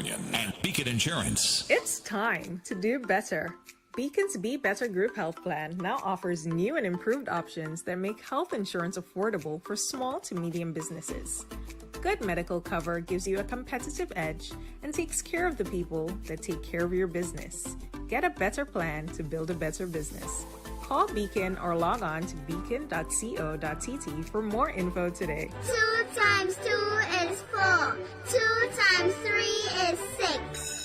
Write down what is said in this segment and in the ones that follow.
Union and Beacon Insurance. It's time to do better. Beacon's Be Better Group Health Plan now offers new and improved options that make health insurance affordable for small to medium businesses. Good medical cover gives you a competitive edge and takes care of the people that take care of your business. Get a better plan to build a better business. Call Beacon or log on to beacon.co.tt for more info today. 2 times 2 is 4. 2 times 3 is 6.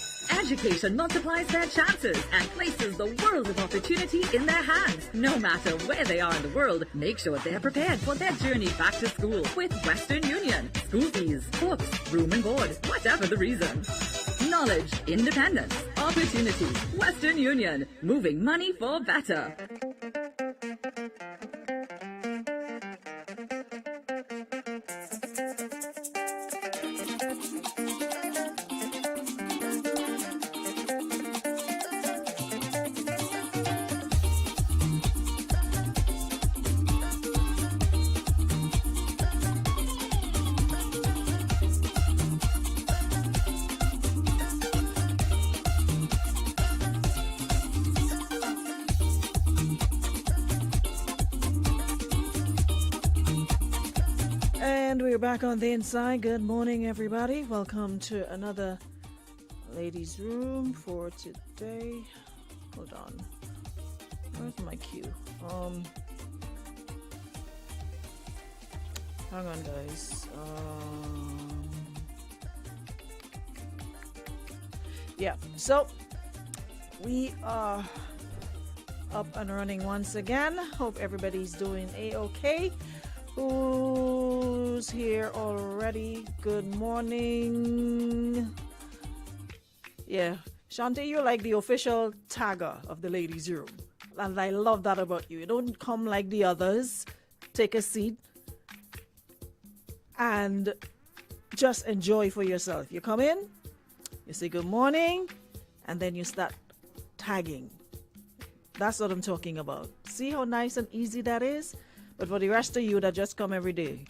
Education multiplies their chances and places the world of opportunity in their hands. No matter where they are in the world, make sure they're prepared for their journey back to school with Western Union. School fees, books, room and board, whatever the reason. Knowledge, independence, opportunity. Western Union, moving money for better. We're back on the inside. Good morning, everybody. Welcome to another ladies' room for today. Hold on. Where's my cue? Hang on, guys. Yeah. So we are up and running once again. Hope everybody's doing a-okay. Who's here already? Good morning. Yeah, Shanti, you're like the official tagger of the ladies' room. And I love that about you. You don't come like the others. Take a seat and just enjoy for yourself. You come in, you say good morning, and then you start tagging. That's what I'm talking about. See how nice and easy that is? But for the rest of you that just come every day,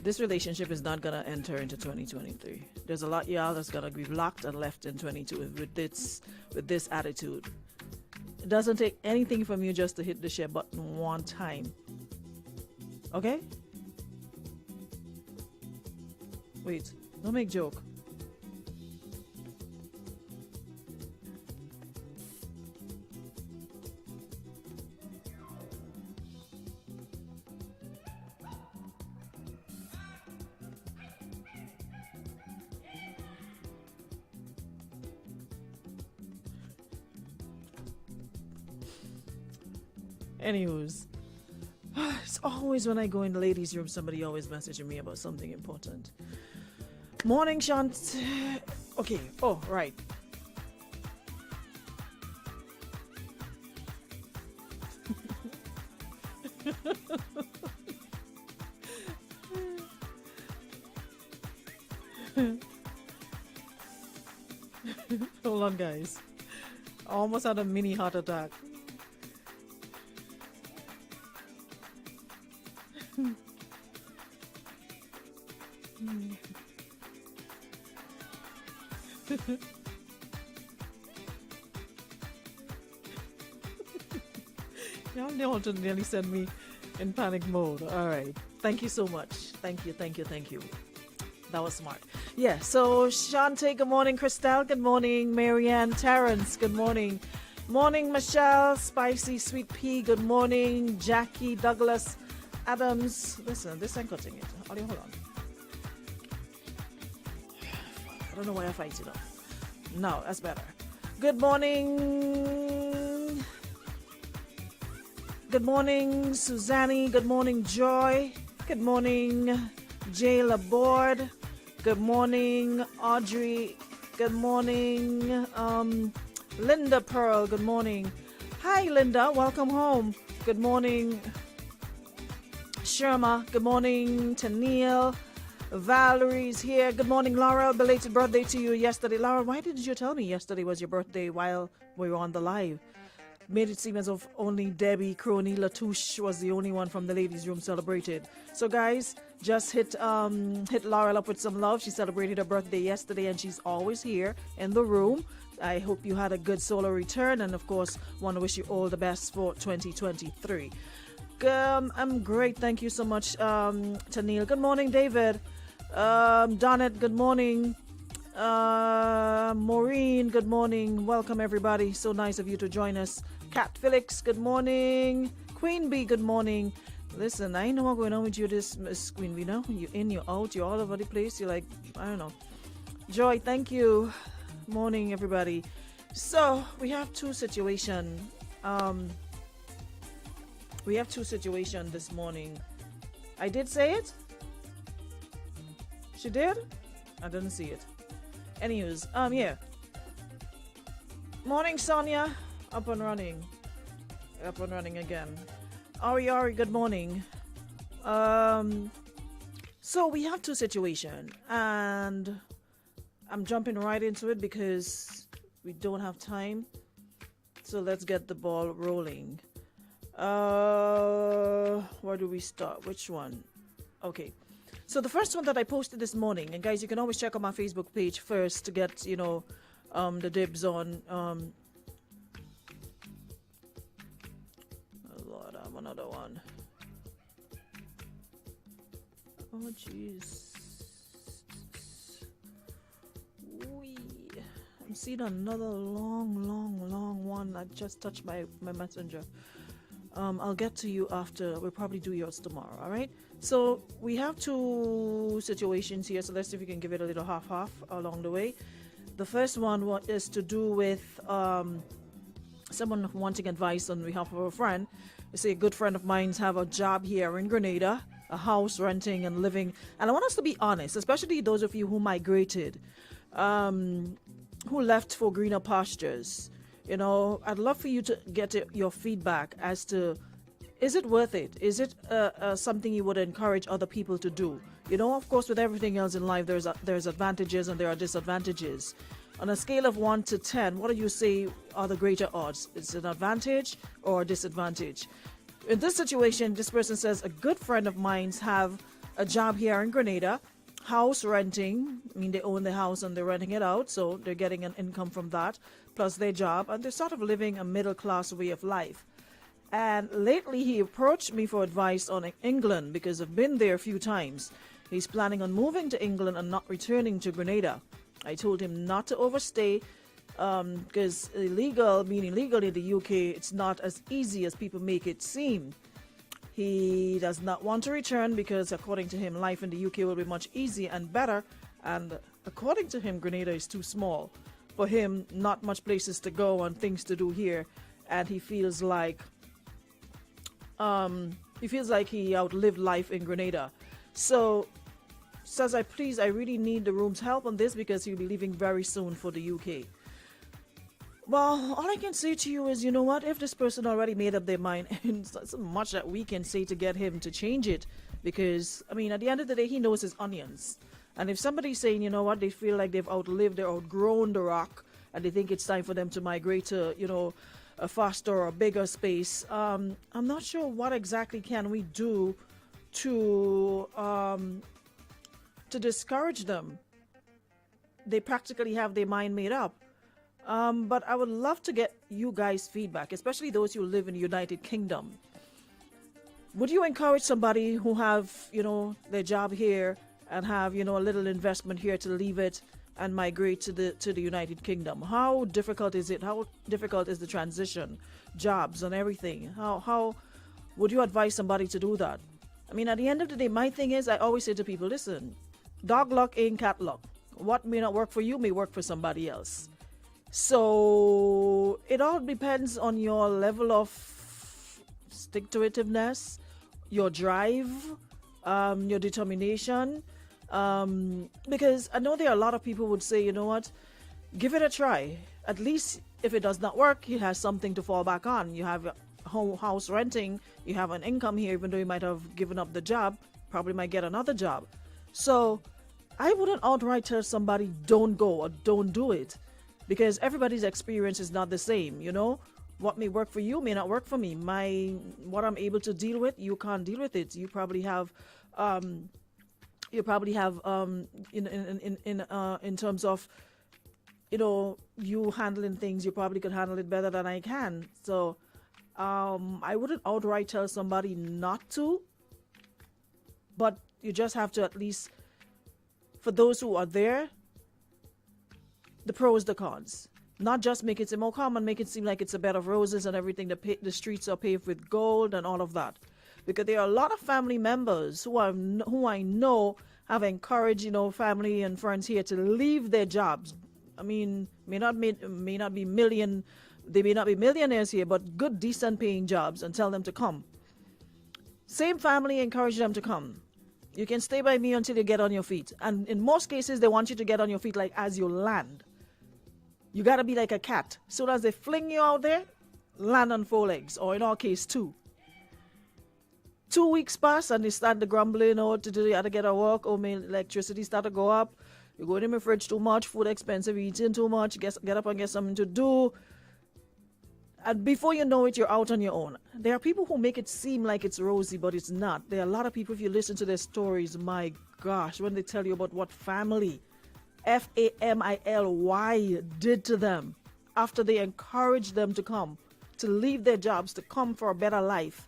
this relationship is not going to enter into 2023. There's a lot of y'all that's going to be locked and left in 22 with this attitude. It doesn't take anything from you just to hit the share button one time. Okay? Wait, don't make joke. Anywho's, it's always when I go in the ladies' room, somebody always messaging me about something important. Morning, Shant. Okay. Oh, right. Hold on, guys. I almost had a mini heart attack. Y'all know to nearly send me in panic mode. All right. Thank you so much. Thank you. That was smart. Yeah, so Shante, good morning. Christelle, good morning. Marianne, Terrence, good morning. Morning, Michelle, Spicy Sweet Pea, good morning. Jackie, Douglas, Adams. Listen, this ain't cutting it. Hold on. I don't know why I fight it up. No, that's better. Good morning. Good morning, Suzanne. Good morning, Joy. Good morning, Jay Laborde. Good morning, Audrey. Good morning, Linda Pearl. Good morning. Hi, Linda. Welcome home. Good morning, Sherma. Good morning, Tennille. Valerie's here. Good morning, Laura. Belated birthday to you yesterday. Laura, why didn't you tell me yesterday was your birthday while we were on the live? made it seem as if only Debbie, Crony, Latouche was the only one from the ladies' room celebrated. So guys, just hit Laurel up with some love. She celebrated her birthday yesterday and she's always here in the room. I hope you had a good solar return, and of course want to wish you all the best for 2023. I'm great. Thank you so much, Tanil. Good morning, David. Donnet, good morning. Maureen, good morning. Welcome, everybody. So nice of you to join us. Cat Felix, good morning. Queen Bee, good morning. Listen, I know what's going on with you, this Miss Queen Bee. Now you're in, you're out, you're all over the place. You're like, I don't know. Joy, thank you. Morning, everybody. So we have two situations. This morning. I did say it. She did. I didn't see it. Anyways, yeah. Morning, Sonia. Up and running. Up and running again. Ari, good morning. So we have two situations, and I'm jumping right into it because we don't have time. So let's get the ball rolling. Where do we start? Which one? Okay. So the first one that I posted this morning, and guys, you can always check out my Facebook page first to get, the dibs on. Oh Lord, I have another one. Oh jeez. I'm seeing another long one. I just touched my messenger. I'll get to you after. We'll probably do yours tomorrow, all right? So we have two situations here, so let's see if we can give it a little half along the way. The first one is to do with someone wanting advice on behalf of a friend. You see, a good friend of mine have a job here in Grenada, a house renting and living. And I want us to be honest, especially those of you who migrated, who left for greener pastures. I'd love for you to get your feedback as to, is it worth it? Is it something you would encourage other people to do? Of course, with everything else in life, there's advantages and there are disadvantages. On a scale of 1 to 10, what do you say are the greater odds? Is it an advantage or a disadvantage? In this situation, this person says, a good friend of mine's have a job here in Grenada, house renting. I mean, they own the house and they're renting it out, so they're getting an income from that, plus their job, and they're sort of living a middle-class way of life. And lately, he approached me for advice on England because I've been there a few times. He's planning on moving to England and not returning to Grenada. I told him not to overstay because meaning legal in the UK, it's not as easy as people make it seem. He does not want to return because, according to him, life in the UK will be much easier and better. And according to him, Grenada is too small for him, not much places to go and things to do here. And he feels like he outlived life in Grenada. So says, I really need the room's help on this because he'll be leaving very soon for the UK. Well, all I can say to you is, you know what, if this person already made up their mind, and it's not so much that we can say to get him to change it, because, I mean, at the end of the day, he knows his onions. And if somebody's saying, you know what, they feel like they've outgrown the rock, and they think it's time for them to migrate to, a faster or a bigger space, I'm not sure what exactly can we do to discourage them. They practically have their mind made up. But I would love to get you guys' feedback, especially those who live in the United Kingdom. Would you encourage somebody who have, their job here and have, a little investment here to leave it and migrate to the United Kingdom? How difficult is it? How difficult is the transition, jobs and everything? How would you advise somebody to do that? I mean, at the end of the day, my thing is, I always say to people, listen, dog luck ain't cat luck. What may not work for you may work for somebody else. So it all depends on your level of stick-to-itiveness, your drive, your determination. Because I know there are a lot of people who would say, you know what, give it a try. At least if it does not work, he has something to fall back on. You have a house renting, you have an income here, even though you might have given up the job, probably might get another job. So I wouldn't outright tell somebody don't go or don't do it, because everybody's experience is not the same, What may work for you may not work for me. What I'm able to deal with, you can't deal with it. You probably have in terms of, you handling things, you probably could handle it better than I can. So I wouldn't outright tell somebody not to, but you just have to, at least for those who are there, the pros, the cons. Not just make it seem more common, make it seem like it's a bed of roses and everything. The streets are paved with gold and all of that. Because there are a lot of family members who I know have encouraged, family and friends here to leave their jobs. I mean, they may not be millionaires here, but good, decent paying jobs, and tell them to come. Same family encourage them to come. You can stay by me until you get on your feet. And in most cases, they want you to get on your feet like as you land. You got to be like a cat. Soon as they fling you out there, land on 4 legs, or in our case, 2. 2 weeks pass and they start the grumbling, what to do, you got to get a work, my electricity start to go up, you're going in my fridge too much, food expensive, eating too much, get up and get something to do. And before you know it, you're out on your own. There are people who make it seem like it's rosy, but it's not. There are a lot of people, if you listen to their stories, my gosh, when they tell you about what family, family, did to them after they encouraged them to come, to leave their jobs, to come for a better life.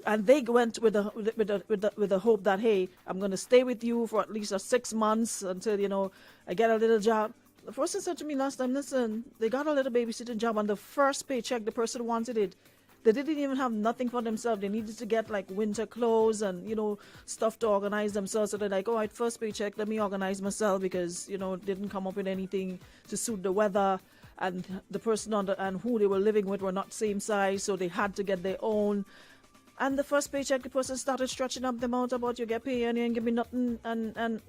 And they went with the hope that, hey, I'm going to stay with you for at least 6 months until, I get a little job. The person said to me last time, listen, they got a little babysitting job, on the first paycheck, the person wanted it. They didn't even have nothing for themselves. They needed to get like winter clothes and, stuff to organize themselves. So they're like, all right, first paycheck, let me organize myself, because, didn't come up with anything to suit the weather. And the person and who they were living with were not same size, so they had to get their own. And the first paycheck, the person started stretching up the amount about you get paid and you ain't give me nothing. And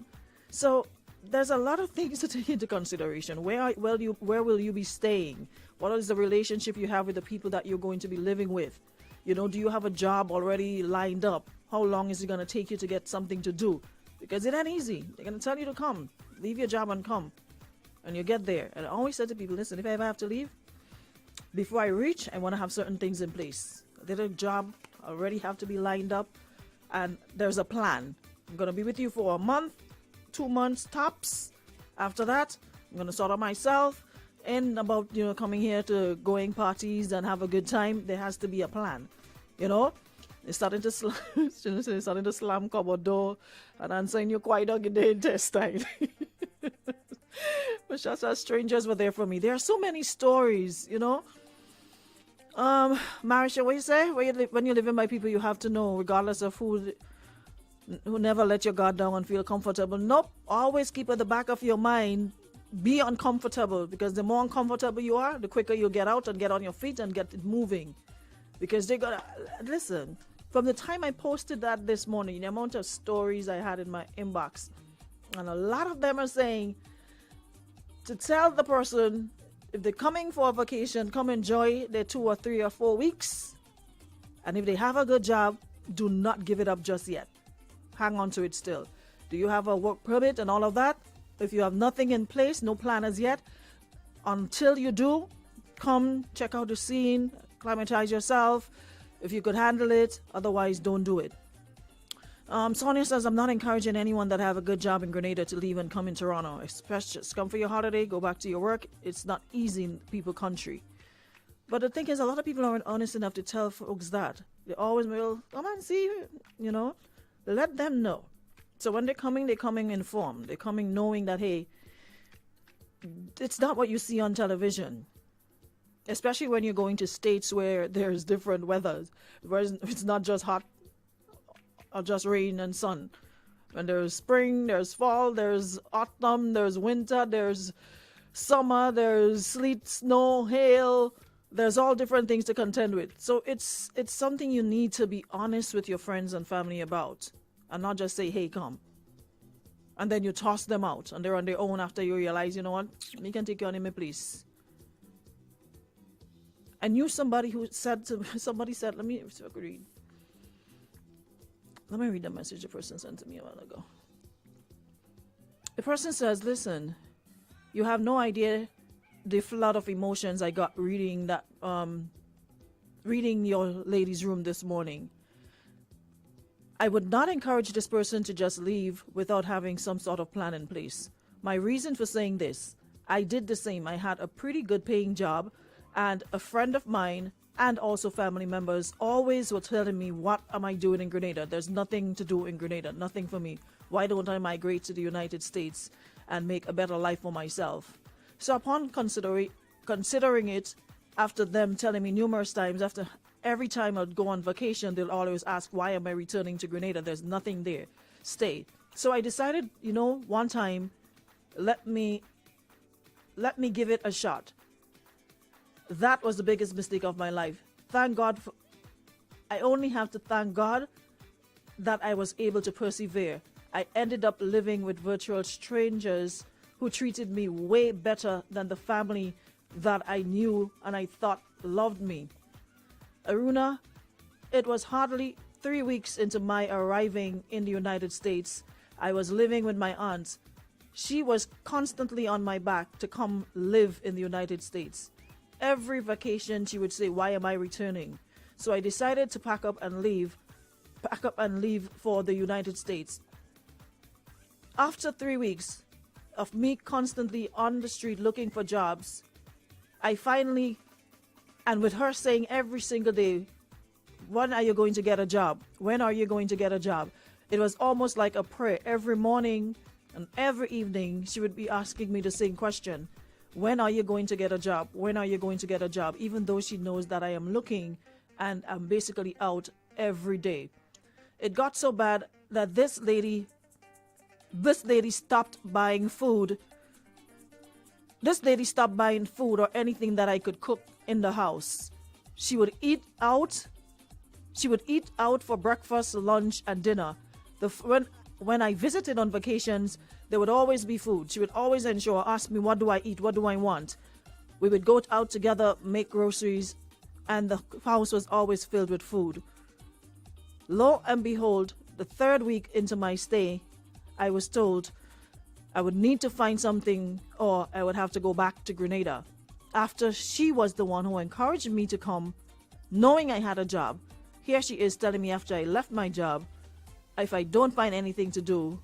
so there's a lot of things to take into consideration. Where will you be staying? What is the relationship you have with the people that you're going to be living with? Do you have a job already lined up? How long is it going to take you to get something to do? Because it ain't easy. They're going to tell you to come. Leave your job and come. And you get there. And I always said to people, listen, if I ever have to leave, before I reach, I want to have certain things in place. I did a job, already have to be lined up, and there's a plan. I'm going to be with you for a month, 2 months tops. After that, I'm going to sort out myself. And about, coming here to going parties and have a good time, there has to be a plan. They're starting to slam cupboard door and answering you quite dog in the intestine. But just as strangers were there for me. There are so many stories, Marisha, what you say? When you're living by people, you have to know, regardless of who never let your guard down and feel comfortable. Nope. Always keep at the back of your mind, be uncomfortable, because the more uncomfortable you are, the quicker you'll get out and get on your feet and get it moving. Because they gotta listen. From the time I posted that this morning, the amount of stories I had in my inbox, and a lot of them are saying to tell the person, if they're coming for a vacation, come enjoy their 2 or 3 or 4 weeks. And if they have a good job, do not give it up just yet. Hang on to it still. Do you have a work permit and all of that? If you have nothing in place, no plan as yet, until you do, come check out the scene, acclimatize yourself, if you could handle it. Otherwise, don't do it. Sonia says, I'm not encouraging anyone that have a good job in Grenada to leave and come in Toronto. Especially, just come for your holiday, go back to your work. It's not easy in people country. But the thing is, a lot of people aren't honest enough to tell folks that. They always will, come and see, let them know. So when they're coming informed. They're coming knowing that, hey, it's not what you see on television. Especially when you're going to states where there's different weathers. Where it's not just hot or just rain and sun. When there's spring, there's fall, there's autumn, there's winter, there's summer, there's sleet, snow, hail. There's all different things to contend with. So it's something you need to be honest with your friends and family about. And not just say, hey, come. And then you toss them out. And they're on their own after you realize, you know what? Me can take you on in my place. I knew somebody who said, let me read. Let me read the message the person sent to me a while ago. The person says, listen, you have no idea the flood of emotions I got reading that reading your lady's room this morning. I would not encourage this person to just leave without having some sort of plan in place. My reason for saying this, I did the same. I had a pretty good paying job, and a friend of mine and also family members always were telling me, what am I doing in Grenada? There's nothing to do in Grenada, nothing for me. Why don't I migrate to the United States and make a better life for myself? So upon considering it, after them telling me numerous times, after every time I'd go on vacation, they'll always ask, why am I returning to Grenada? There's nothing there. Stay. So I decided, one time, let me give it a shot. That was the biggest mistake of my life. Thank God. I only have to thank God that I was able to persevere. I ended up living with virtual strangers who treated me way better than the family that I knew and I thought loved me. Aruna, it was hardly 3 weeks into my arriving in the United States. I was living with my aunt. She was constantly on my back to come live in the United States. Every vacation she would say, why am I returning? So I decided to pack up and leave for the United States. After 3 weeks of me constantly on the street looking for jobs, I finally, and with her saying every single day, when are you going to get a job? When are you going to get a job? It was almost like a prayer. Every morning and every evening, she would be asking me the same question. When are you going to get a job? When are you going to get a job? Even though she knows that I am looking and I'm basically out every day. It got so bad that this lady stopped buying food. This lady stopped buying food or anything that I could cook in the house. She would eat out. She would eat out for breakfast, lunch, and dinner. When I visited on vacations, there would always be food. She would always ask me, what do I eat? What do I want? We would go out together, make groceries, and the house was always filled with food. Lo and behold, the 3rd week into my stay, I was told I would need to find something or I would have to go back to Grenada. After she was the one who encouraged me to come, knowing I had a job, here she is telling me after I left my job, if I don't find anything to do,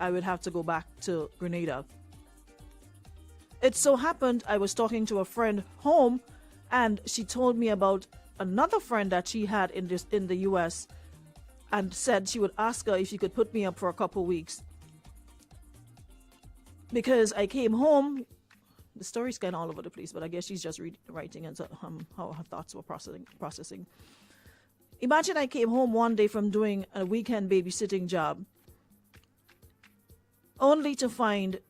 I would have to go back to Grenada. It so happened I was talking to a friend home, and she told me about another friend that she had in the US, and said she would ask her if she could put me up for a couple weeks. Because I came home, the story's kind of all over the place, but I guess she's just writing and how her thoughts were processing. Imagine I came home one day from doing a weekend babysitting job, only to find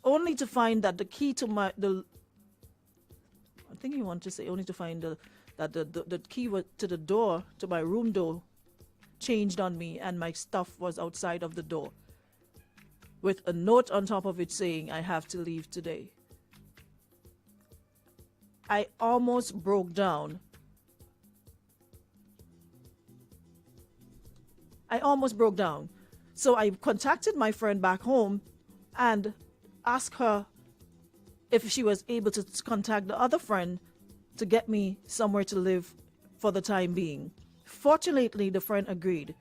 that the key to I think you want to say only to find that the key to the door, to my room door, changed on me, and my stuff was outside of the door, with a note on top of it saying, I have to leave today. I almost broke down. So I contacted my friend back home and asked her if she was able to contact the other friend to get me somewhere to live for the time being. Fortunately, the friend agreed.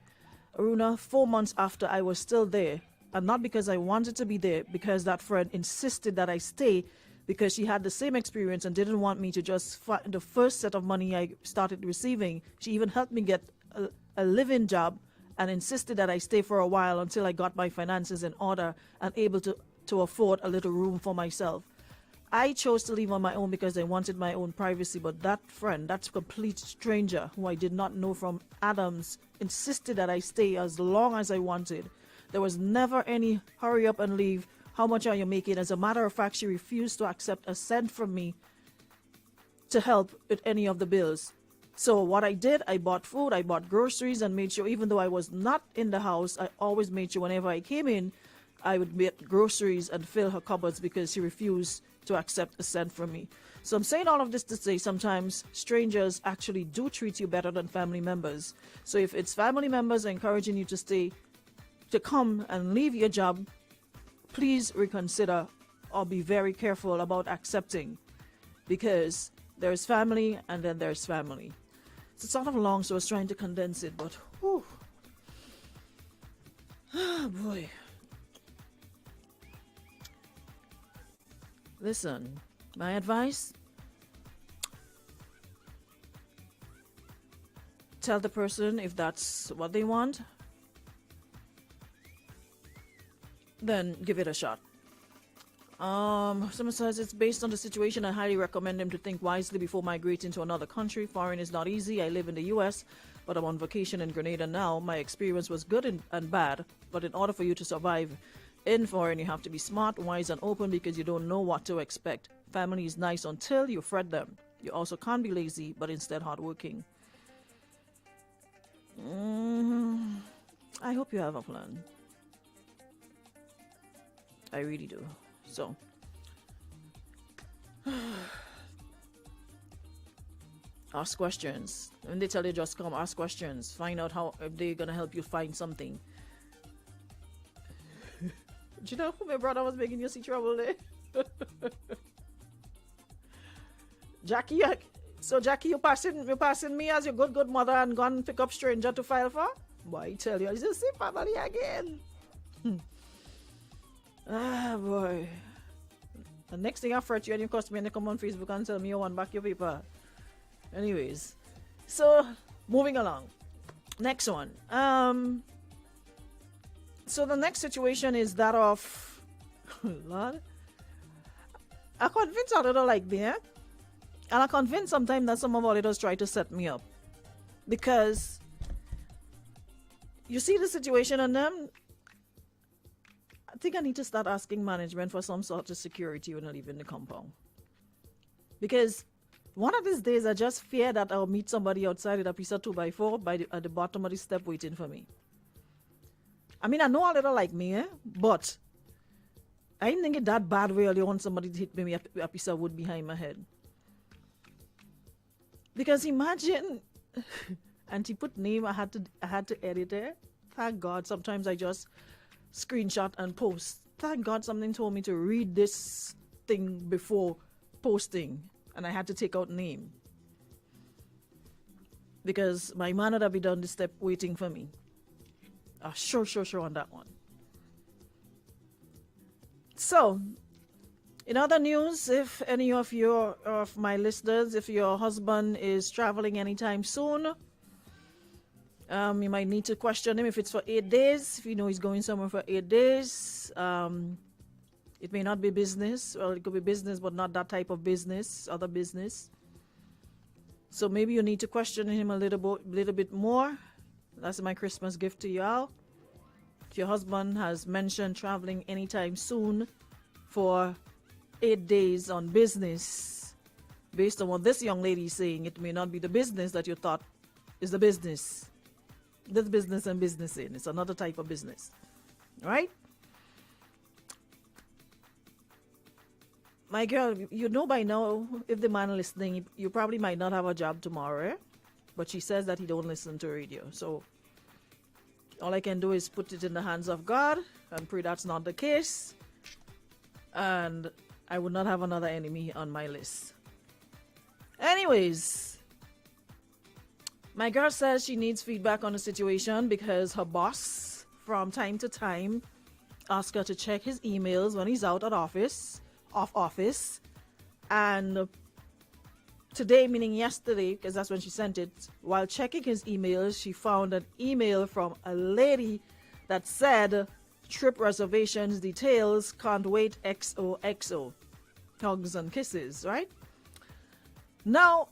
Aruna, 4 months after, I was still there, and not because I wanted to be there, because that friend insisted that I stay, because she had the same experience and didn't want me to just find the first set of money I started receiving. She even helped me get a live-in job and insisted that I stay for a while until I got my finances in order and able to afford a little room for myself. I chose to leave on my own because I wanted my own privacy, but that friend, that complete stranger who I did not know from Adams, insisted that I stay as long as I wanted. There was never any hurry up and leave. How much are you making? As a matter of fact, she refused to accept a cent from me to help with any of the bills. So what I did, I bought food, I bought groceries, and made sure, even though I was not in the house, I always made sure whenever I came in, I would get groceries and fill her cupboards, because she refused to accept a cent from me. So I'm saying all of this to say sometimes strangers actually do treat you better than family members. So if it's family members encouraging you to stay, to come and leave your job, please reconsider or be very careful about accepting, because there's family and then there's family. It's sort of long, so I was trying to condense it, but whew. Oh boy. Listen, my advice: tell the person if that's what they want, then give it a shot. Someone says it's based on the situation. I highly recommend them to think wisely before migrating to another country. Foreign is not easy. I live in the U.S., but I'm on vacation in Grenada now. My experience was good and bad, but in order for you to survive in foreign, you have to be smart, wise, and open, because you don't know what to expect. Family is nice until you fret them. You also can't be lazy, but instead hardworking. I hope you have a plan. I really do. So, ask questions. When they tell you just come, ask questions. Find out how, if they're gonna help you find something. Do you know who my brother was making you see trouble there? Jackie, so Jackie, you passing me as your good mother and gone pick up stranger to file for? Boy, I tell you, it's the same family again. Ah, boy. The next thing I fret you and you cuss me and you come on Facebook and tell me you want back your paper. Anyways, so moving along. Next one. So the next situation is that of Lord. I convinced a little like me, and I convinced sometimes that some of our leaders try to set me up. Because you see the situation and them, I think I need to start asking management for some sort of security when I live in the compound. Because one of these days I just fear that I'll meet somebody outside with a piece of 2x4 at the bottom of the step waiting for me. I mean, I know a little like me, but I didn't think it that bad where you want somebody to hit me with a piece of wood behind my head. Because imagine, and he put name, I had to edit it. Thank God, sometimes I just screenshot and post. Thank God something told me to read this thing before posting, and I had to take out name. Because my man would have been down the step waiting for me. Sure on that one. So, in other news, if any of my listeners, if your husband is traveling anytime soon, you might need to question him if it's for 8 days. If you know he's going somewhere for 8 days, it may not be business. Well, it could be business, but not that type of business, other business. So maybe you need to question him a little bit more. That's my Christmas gift to y'all. If your husband has mentioned traveling anytime soon for 8 days on business, based on what this young lady is saying, it may not be the business that you thought is the business. This business and business in. It's another type of business. Right? My girl, you know by now, if the man listening, you probably might not have a job tomorrow. But she says that he don't listen to radio. So all I can do is put it in the hands of God and pray that's not the case. And I would not have another enemy on my list. Anyways, my girl says she needs feedback on the situation because her boss, from time to time, asks her to check his emails when he's out of office. And today, meaning yesterday, because that's when she sent it, while checking his emails, she found an email from a lady that said, trip reservations details, can't wait, XOXO. Hugs and kisses, right? Now,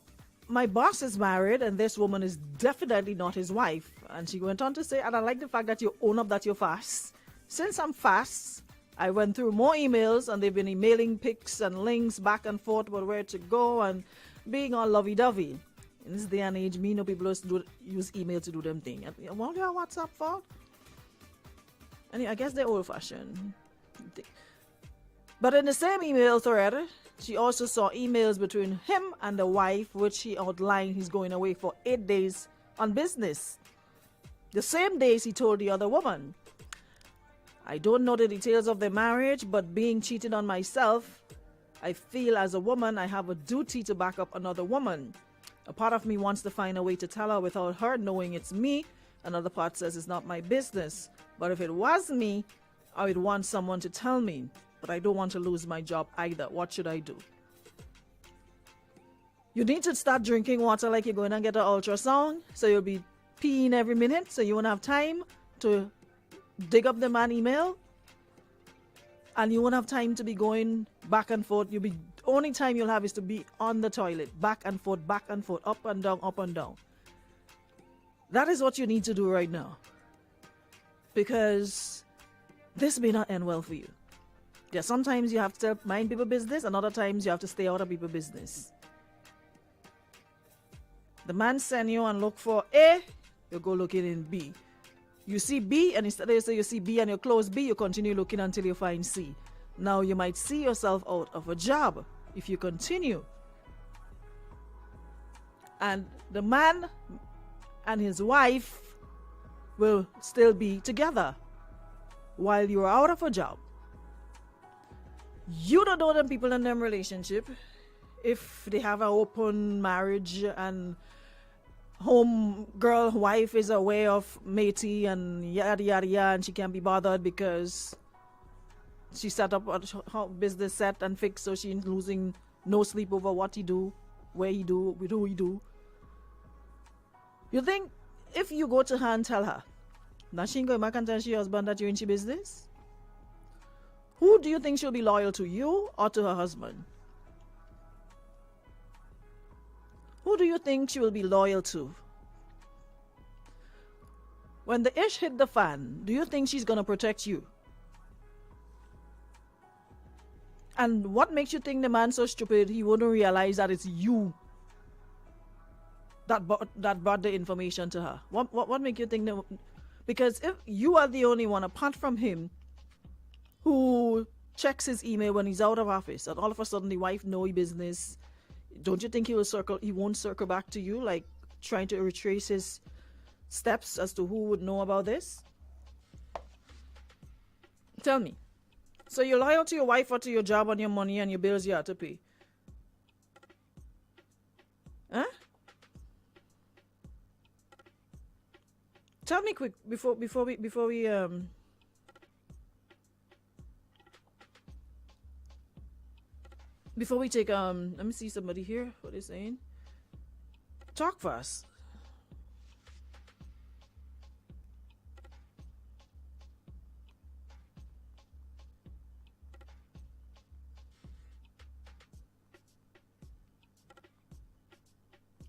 my boss is married, and this woman is definitely not his wife. And she went on to say, and I like the fact that you own up that you're fast. Since I'm fast, I went through more emails, and they've been emailing pics and links back and forth about where to go and being all lovey-dovey. In this day and age, me know people use email to do them thing. What do you have WhatsApp for? And I guess they're old-fashioned. But in the same email thread, she also saw emails between him and the wife, which he outlined he's going away for 8 days on business. The same days he told the other woman. I don't know the details of their marriage, but being cheated on myself, I feel as a woman I have a duty to back up another woman. A part of me wants to find a way to tell her without her knowing it's me. Another part says it's not my business. But if it was me, I would want someone to tell me. But I don't want to lose my job either. What should I do? You need to start drinking water like you're going to get an ultrasound. So you'll be peeing every minute. So you won't have time to dig up the man email. And you won't have time to be going back and forth. Only time you'll have is to be on the toilet. Back and forth, up and down, up and down. That is what you need to do right now. Because this may not end well for you. Yeah, sometimes you have to mind people's business, and other times you have to stay out of people's business. The man send you and look for A, you go looking in B. You see B, and instead of you see B and you close B, you continue looking until you find C. Now you might see yourself out of a job if you continue. And the man and his wife will still be together while you're out of a job. You don't know them people in them relationship. If they have an open marriage and home girl wife is aware of matey and yada yada yada, and she can't be bothered because she set up her business set and fixed, so she's losing no sleep over what he do, where he do, with who he do. You think if you go to her and tell her, now she ain't going back and tell she husband that you're in she business? Who do you think she'll be loyal to, you or to her husband? Who do you think she will be loyal to? When the ish hit the fan, do you think she's going to protect you? And what makes you think the man's so stupid he wouldn't realize that it's you that brought the information to her? What makes you think that? Because if you are the only one apart from him who checks his email when he's out of office, and all of a sudden the wife know his business, don't you think he won't circle back to you, like trying to retrace his steps as to who would know about this? Tell me. So you're loyal to your wife or to your job and your money and your bills you have to pay? Huh? Tell me quick before we take let me see somebody here, what they're saying. Talk fast.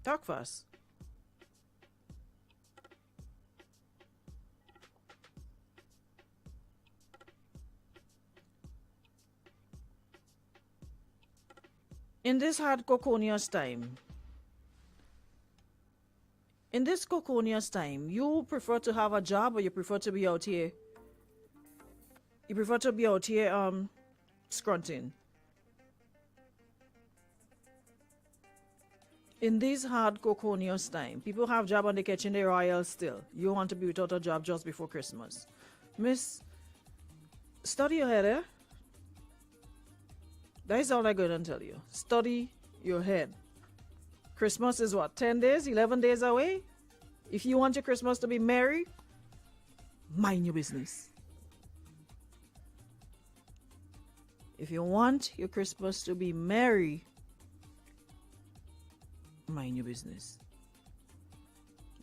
Talk fast. In this hard coconius time, you prefer to have a job or you prefer to be out here? You prefer to be out here scrunting? In this hard coconius time, people have job and they catching their royals still. You want to be without a job just before Christmas. Miss, study your head, eh? That is all I'm going to tell you. Study your head. Christmas is what, 10 days, 11 days away? If you want your Christmas to be merry, mind your business. If you want your Christmas to be merry, mind your business.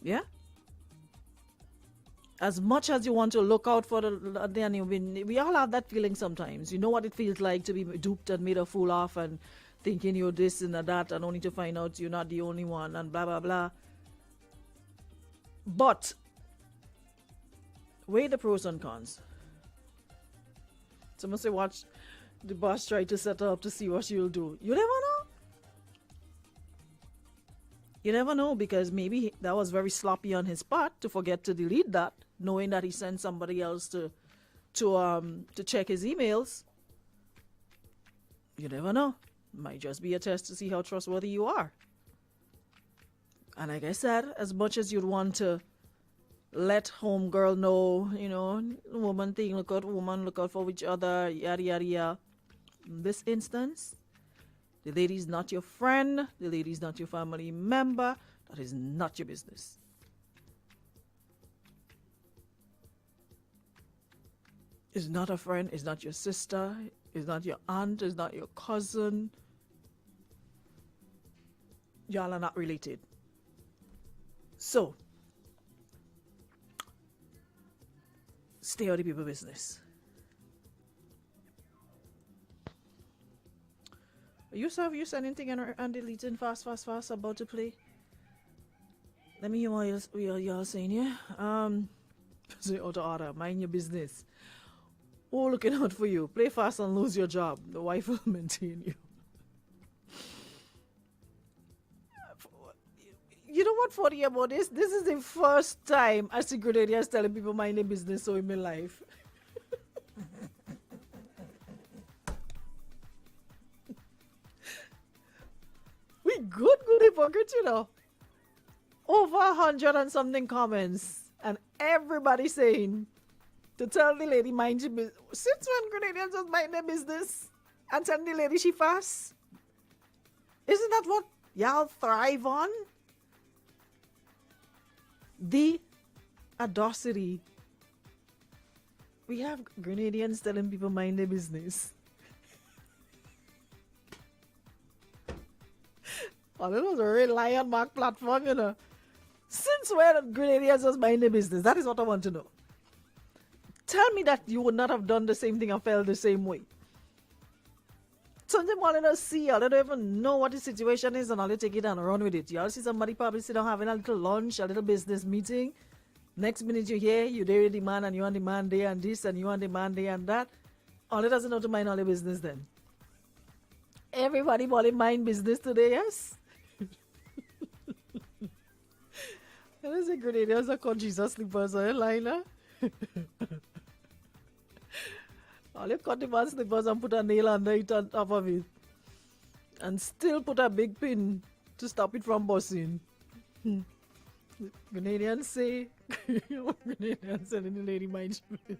Yeah? As much as you want to look out for we all have that feeling sometimes. You know what it feels like to be duped and made a fool of and thinking you're this and that, and only to find out you're not the only one and blah blah blah. But weigh the pros and cons. Someone say watch the boss try to set her up to see what she'll do. You never know. You never know, because maybe that was very sloppy on his part to forget to delete that, knowing that he sent somebody else to check his emails. You never know. Might just be a test to see how trustworthy you are. And like I said, as much as you'd want to let homegirl know, woman thing, look out woman, look out for each other, yada yada yada. In this instance, the lady is not your friend, the lady is not your family member, that is not your business. It's not a friend, it's not your sister, it's not your aunt, it's not your cousin. Y'all are not related. So, stay out of people's business. You send anything and deleting fast about to play? Let me hear what y'all saying here. Say out of order, mind your business. Oh, looking out for you. Play fast and lose your job. The wife will maintain you. You know what funny about this? This is the first time a secret area is telling people mind their business so in my life. We good hypocrites, Over 100 and something comments. And everybody saying to tell the lady mind your business. Since when Grenadians just mind their business and tell the lady she fast? Isn't that what y'all thrive on? The audacity. We have Grenadians telling people mind their business. Oh, that was a real lion mark platform, Since when Grenadians just mind their business? That is what I want to know. Tell me that you would not have done the same thing and felt the same way. Something more than us see, y'all don't even know what the situation is and all you take it and run with it. Y'all see somebody probably sit down having a little lunch, a little business meeting. Next minute you hear, you there with the man and you on the man there and this and you on the man there and that. All it doesn't know to mind all the business then. Everybody want mind business today, yes? That is a Grenadians are called Jesus slippers on your liner. All you cut the man's slippers and put a nail under it on top of it. And still put a big pin to stop it from busting. Grenadians say, Grenadians telling the lady mind you.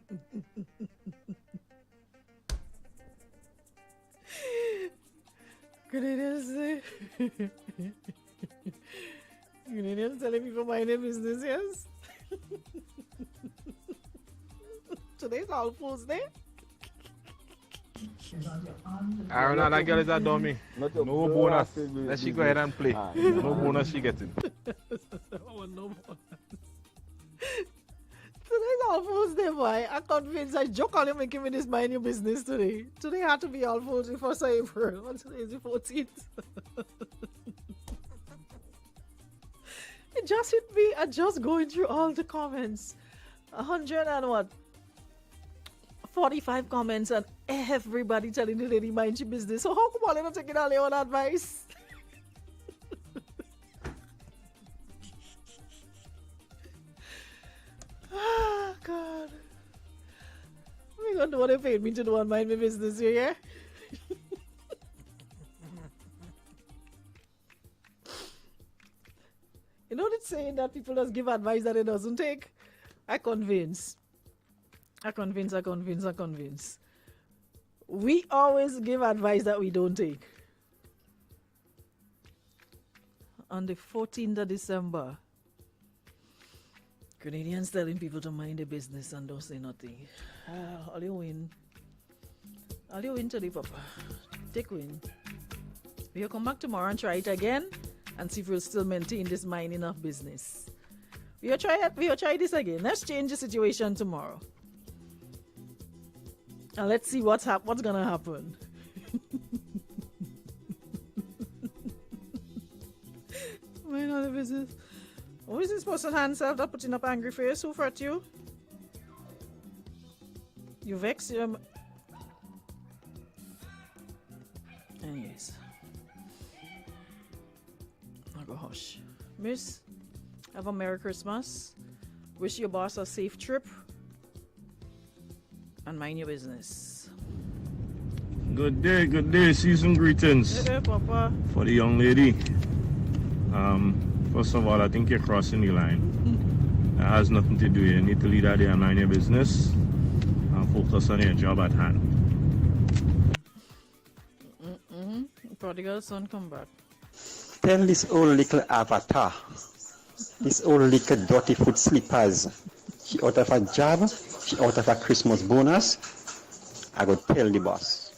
Grenadians say, Grenadians telling people mind their business, yes? Today's All Fools Day. Aaron, that girl is a dummy. No bonus. Let she go ahead and play. No bonus she getting. No bonus. Today's All Fools Day, boy. I'm convinced I joke on you making me this mind your business today. Today had to be All Fools Day, 1st of April. And today is the 14th. It just hit me. I'm just going through all the comments. 100 and what? 45 comments and everybody telling the lady mind your business. So how come all you not taking all your own advice? Ah, God. I'm going to do what they paid me to do and mind my business here, yeah? You know it's saying that people just give advice that it doesn't take? I convince. We always give advice that we don't take. On the 14th of December, Canadians telling people to mind their business and don't say nothing. All you win. All you win today, Papa. Take win. We'll come back tomorrow and try it again and see if we'll still maintain this minding of business. We'll try this again. Let's change the situation tomorrow. And let's see what's gonna happen. Mind all the business. Who is this person himself that putting up angry face? Who hurt you? You vex your... Anyways. I'll go hush. Miss, have a Merry Christmas. Wish your boss a safe trip. And mind your business. Good day. Season greetings. Hey, Papa. For the young lady. First of all, I think you're crossing the line. That has nothing to do. You need to leave that there and mind your business and focus on your job at hand. Prodigal son come back. Tell this old little avatar, this old little dirty foot slippers, she out of a job, she out of a Christmas bonus. I go tell the boss.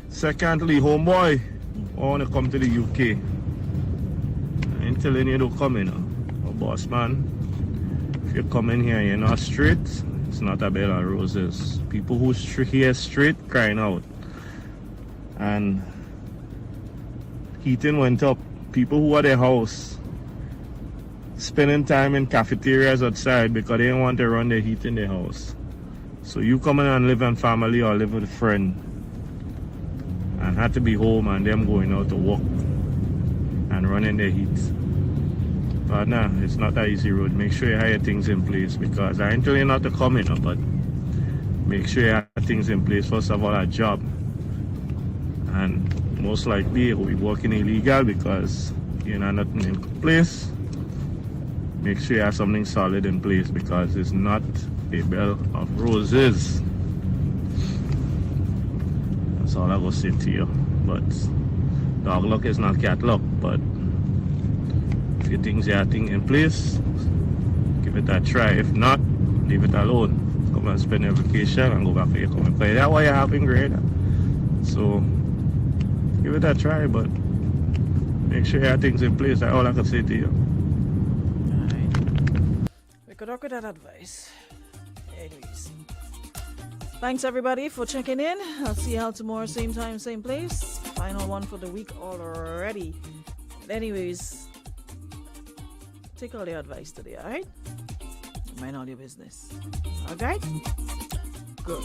Secondly, homeboy, I want to come to the UK. I ain't telling you to come in, boss man. If you come in here and you're not straight, it's not a bed of roses. People who here straight crying out. And heating went up. People who are at their house spending time in cafeterias outside because they don't want to run their heat in their house. So you come in and live in family or live with a friend and had to be home and them going out to work and running their heat. But nah, it's not that easy road. Make sure you have your things in place, because I ain't telling you not to come in, but make sure you have things in place. First of all, a job. And most likely you'll be working illegal because you know nothing in place. Make sure you have something solid in place, because it's not a bed of roses. That's all I will say to you. But dog luck is not cat luck. But if you think you have things in place, give it a try. If not, leave it alone. Come and spend your vacation and go back to your company. That's why you're having great. So give it a try, but make sure you have things in place. That's all I can say to you. Alright. We could work with that advice. Anyways. Thanks everybody for checking in. I'll see y'all tomorrow, same time, same place. Final one for the week already. But anyways, take all the advice today, alright? Mind all your business. Alright? Good.